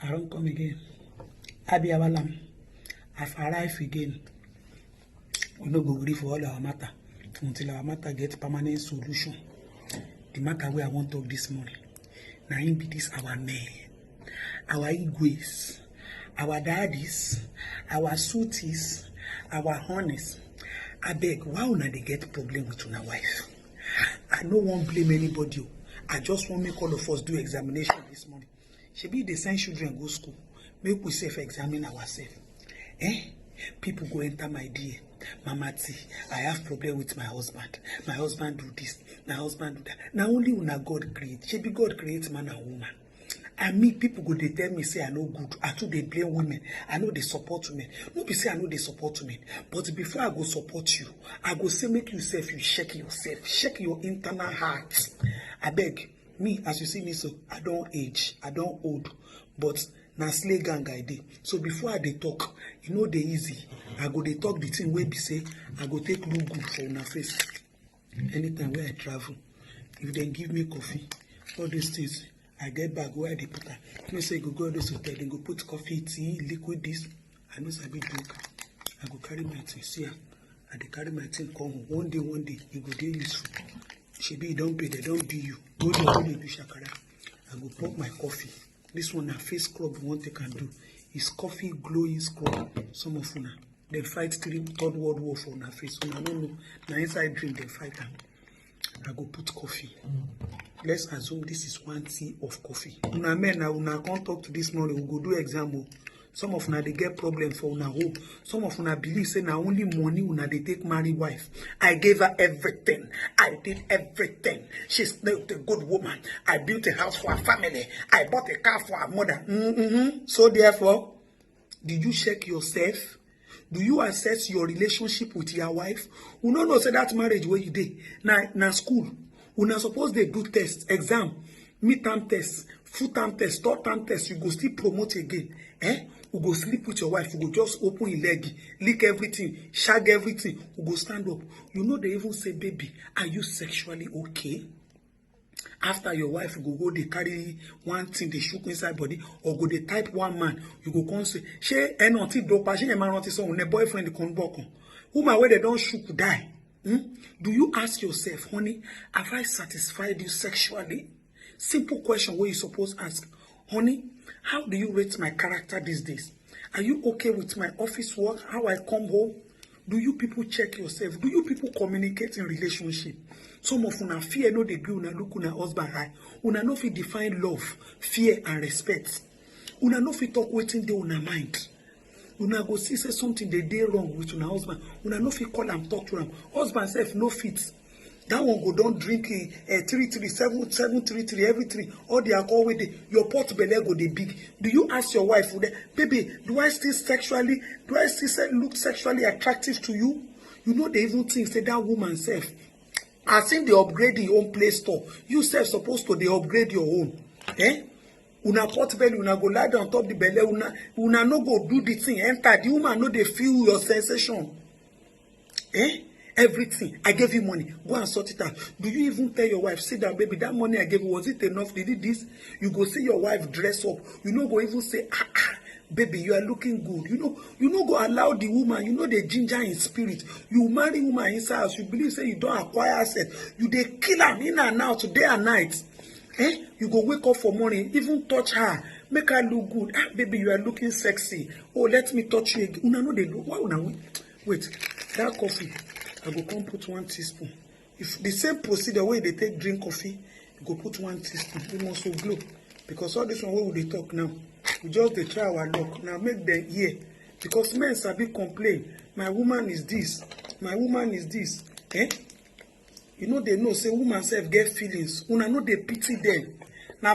I don't come again. Abiawalam, I've arrived again. We no go agree for all our matter until our matter gets permanent solution. The matter where I want to talk this morning. Now him be this our men, our igwes, our daddies, our suities, our honeys. I beg, why una they get problem with una wife? I no want blame anybody. I just want make all of us do examination this morning. Shebi they send children go school. Make we self-examine ourselves. People go enter my DM. Mama T, I have problem with my husband. My husband do this. My husband do that. Now only una God create. Shebi God create man and woman. And me, people go they tell me say I no good. I too they blame women. I know they support women. No be say I know they support women. But before I go support you, I go say make yourself, you check yourself. Check your internal heart. I beg. Me, as you see me so, I don't age. I don't old. But na slay gang I dey. So before I dey talk, you know they easy. I go dey talk the thing where be say, I go take look good for una face. Anytime where I travel, if they give me coffee, all these things, I get back where they put her. You know, say go all this hotel, they go put coffee, tea, liquid this. I know I be drink. I go carry my thing. See, I dey carry my thing come home. One day, you go dey useful. Shebi you don't pay, they don't be you. Go dey do shakara. I go pop my coffee. This one a face scrub one they can do. Is coffee glowing scrub. Some of una they fight third world war for una face. Una no know. Now inside drink they fight them. I go put coffee. Let's assume this is 1 tea of coffee. Una men now una can't talk to this morning. We go do example. Some of una they get problem for una home. Some of una believe say na only money una they take marry wife. I gave her everything. I did everything. She's not a good woman. I built a house for her family. I bought a car for her mother. So therefore, did you check yourself? Do you assess your relationship with your wife? You know say that marriage where you did. Na school. Una suppose they do test, exam, midterm test, full-term test, third-term test. You go still promote again. You go sleep with your wife. You go just open your leg, lick everything, shag everything. You go stand up. You know they even say, baby, are you sexually okay? After your wife, you go they carry one thing, they shook inside body, or go they type one man. You go come say, she enoti dopa, she man not so ne boyfriend come back. Woman where they don't shook die. Do you ask yourself, honey, have I satisfied you sexually? Simple question where you suppose ask, honey, how do you rate my character these days? Are you okay with my office work, how I come home? Do you people check yourself? Do you people communicate in relationship? Some of una fear no dey gree una look una husband eye. Una no fit define love, fear and respect. Una no fit talk wetin dey una mind. Una go see say something dey wrong with una husband. Una no fit call am talk to am. Husband sef no fit. That one go don drink 733 every 3. All the alcohol with your pot belly go dey big. Do you ask your wife, baby, do I still look sexually attractive to you? You know they even think say that woman self, as if they upgrade your own Play Store, you self supposed to they upgrade your own. Una pot belly, una go lie down on top the belly, una no go do the thing, enter. The woman no they feel your sensation. Everything. I gave you money. Go and sort it out. Do you even tell your wife, sit down, baby, that money I gave you, was it enough? Did it this? You go see your wife dress up. You know, go even say, baby, you are looking good. You know, go allow the woman, you know, the ginger in spirit. You marry woman inside house, you believe, say you don't acquire asset. You they kill her in and out, day and night. You go wake up for morning, even touch her, make her look good. Baby, you are looking sexy. Oh, let me touch you again. Una know they look. Why una wait? That coffee. I go come put 1 teaspoon. If the same procedure where they take drink coffee, you go put 1 teaspoon. We must so glow. Because all this one where they talk now, we just they try our luck. Now make them hear. Because men sabi complain. My woman is this. My woman is this. You know they know say woman self get feelings. Una know they pity them. Now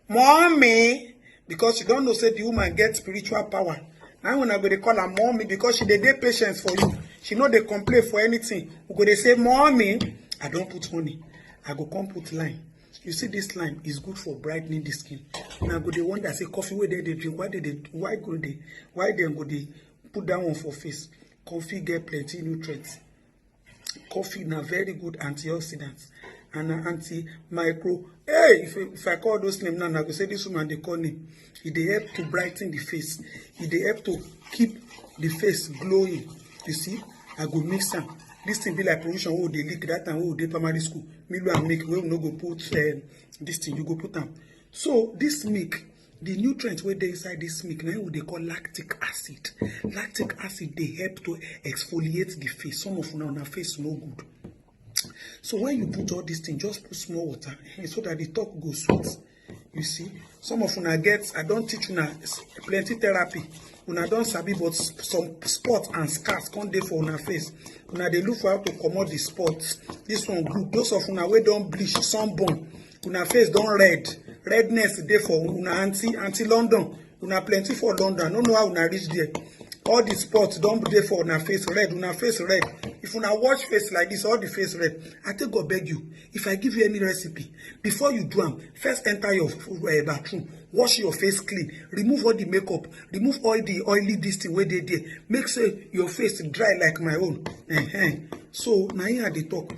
mommy, because you don't know say the woman get spiritual power. Now when I go they call her mommy because she dey patience for you. She know they complain for anything. We go they say, mommy, I don't put honey. I go come put lime. You see this lime is good for brightening the skin. Now go they wonder say coffee where they drink. Why they go they put that one for face? Coffee get plenty nutrients. Coffee na very good antioxidants. and anti-micro. Hey, if I call those names now, I go say this woman they call name. They help to brighten the face. They help to keep the face glowing. You see, I go mix them. This thing be like provision. Oh, they leak that time. Oh, they primary school. Milo and milk. We no go put this thing. You go put them. So this milk, the nutrients where they inside this milk, now what they call lactic acid. Lactic acid they help to exfoliate the face. Some of now face no good. So when you put all these things, just put small water so that the talk goes sweet. You see, some of una get, I don't teach una plenty therapy. Una don't sabi, but some spots and scars come there for una face. Una they look for how to come out the spots. This one good. Those of una wey don't bleach, sunburn, una face don't red. Redness there for una anti London. Una plenty for London. I don't know how una reach there. All the spots don't be there for una face red. Una face red. If una wash face like this, all the face red. I take God beg you. If I give you any recipe, before you do them, first enter your bathroom, wash your face clean, remove all the makeup, remove all the oily this thing where they there. Make sure your face dry like my own. So now here they talk.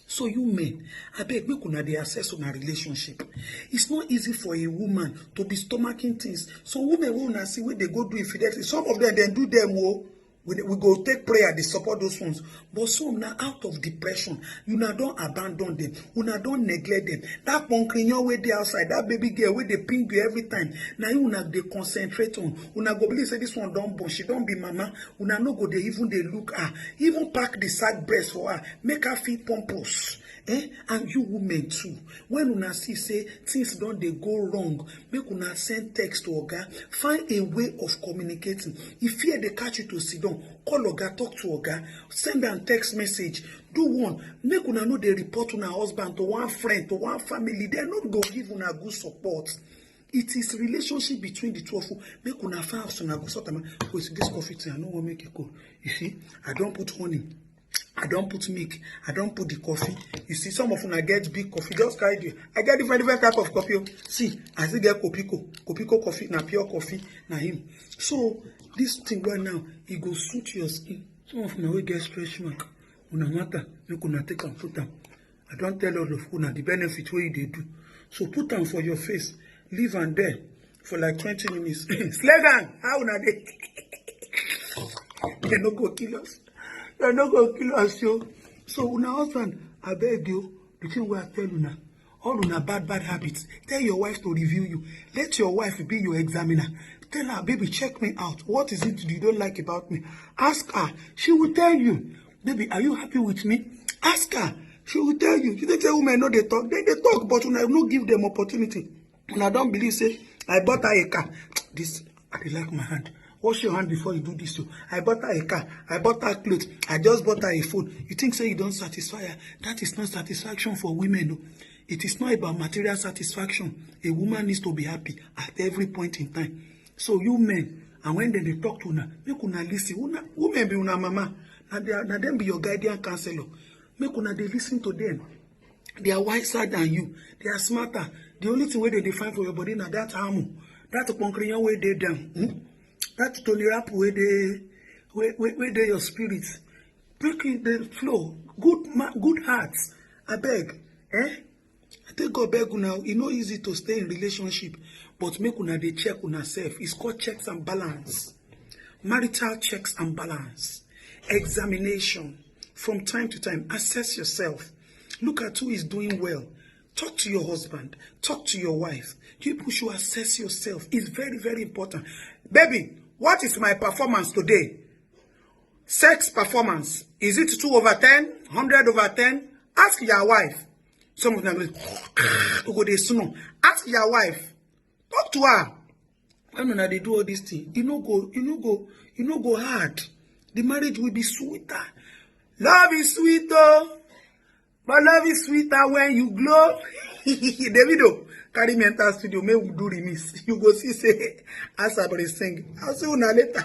So you men, I beg make una dey assess on a relationship. It's not easy for a woman to be stomaching things. Some women will not see where they go do infidelity. Some of them then do them well. We go take prayer, they support those ones. But some now out of depression, you now don't abandon them, you now don't neglect them. That punkrinyo where they outside, that baby girl where they ping you every time. Now you now they concentrate on. You now go believe say this one don't born, she don't be mama. You now no go they even they look her, even pack the sack breast for her, make her feel pompous. And you women too, when una see say things don't they go wrong, make una send text to oga, find a way of communicating. If fear they catch you to sit down, call oga, talk to oga, send them text message, do one, make una know they report una husband to one friend, to one family, they're not go give una good support. It is relationship between the two of you. Make una find out una go sort of this coffee thing, I don't want to make it cold. You see, I don't put honey. I don't put milk. I don't put the coffee. You see, some of them get big coffee. Just carry it. I get different type of coffee. See, I still get Kopiko coffee, na pure coffee, na him. So this thing right now, it go suit your skin. Some of them will get stretch mark. Una matter, make una take and put them. I don't tell all of una the benefit what they do. So put them for your face. Leave and there for like 20 minutes. Slegan, how una dey? They no go kill us. They're not going to kill us, yo. So, una husband, I beg you, the thing where I tell you now, all una bad habits, tell your wife to review you. Let your wife be your examiner. Tell her, baby, check me out. What is it you don't like about me? Ask her. She will tell you. Baby, are you happy with me? Ask her. She will tell you. You don't tell women, no, they talk. They talk, but when I no give them opportunity. When I don't believe, say, I bought her a car. This, I like my hand. Wash your hand before you do this. So I bought her a car. I bought her clothes. I just bought her a phone. You think say you don't satisfy her? That is not satisfaction for women. No. It is not about material satisfaction. A woman needs to be happy at every point in time. So you men, and when they talk to una, make una listen. Women be una mama. Now them be your guardian counselor. Make una they listen to them. They are wiser than you. They are smarter. The only thing where they define for your body now that armor. That concrete where they down. That Tony Rap where they your spirits. Breaking the flow. Good hearts. I beg. I take God beg now. It's not easy to stay in relationship. But make una they check una self. It's called checks and balance. Marital checks and balance. Examination. From time to time. Assess yourself. Look at who is doing well. Talk to your husband. Talk to your wife. You should assess yourself. It's very, very important. Baby, what is my performance today? Sex performance. Is it 2/10? 100/10? Ask your wife. Some of them go they snow. Ask your wife. Talk to her. When they do all these things, you no go hard. The marriage will be sweeter. Love is sweeter. But love is sweeter when you glow. Davido, carry me enter studio, may we do remix. You go see say, as I sing. I'll see you later.